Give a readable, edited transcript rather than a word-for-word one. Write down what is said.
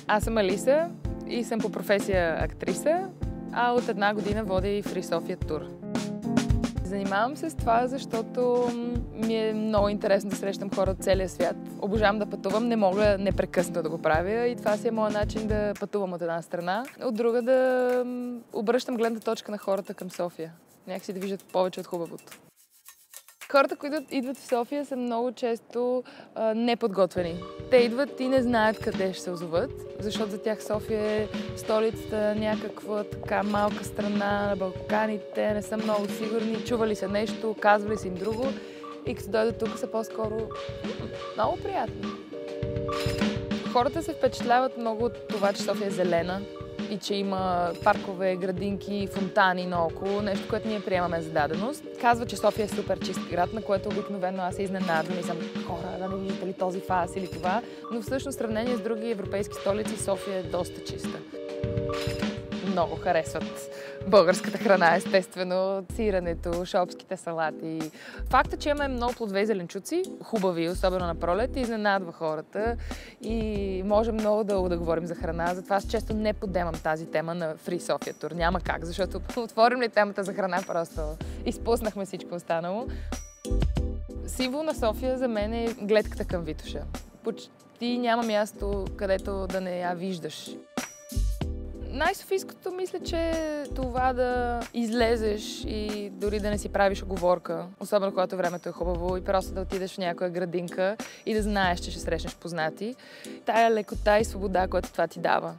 Аз съм Алиса и съм по професия актриса, а от една година водя и Free Sofia тур. Занимавам се с това, защото ми е много интересно да срещам хора от целия свят. Обожавам да пътувам, не мога непрекъснато да го правя и това си е моят начин да пътувам от една страна. От друга да обръщам гледна точка на хората към София. Някакси да виждат повече от хубавото. Хората, които идват в София, са много често неподготвени. Те идват и не знаят къде ще се озоват, защото за тях София е столицата, някаква така малка страна на Балканите, не са много сигурни, чували са нещо, казвали са им друго и като дойдат тук са по-скоро много приятни. Хората се впечатляват много от това, че София е зелена и че има паркове, градинки, фонтани наоколо, нещо, което ние приемаме за даденост. Казва, че София е супер чист град, на което обикновено аз се изненадвам и съм хора, да не виждате ли този фас или това, но всъщност в сравнение с други европейски столици София е доста чиста. Много харесват българската храна, естествено, сиренето, шопските салати. Факта, че имаме много плодове и зеленчуци, хубави, особено на пролет, изненадва хората и можем много дълго да говорим за храна. Затова аз често не подемам тази тема на Free Sofia тур. Няма как, защото отворим ли темата за храна, просто изпуснахме всичко останало. Символ на София за мен е гледката към Витоша. Почти няма място, където да не я виждаш. Най-софийското мисля, че е това да излезеш и дори да не си правиш уговорка, особено когато времето е хубаво и просто да отидеш в някоя градинка и да знаеш, че ще срещнеш познати. Тая лекота и свобода, която това ти дава.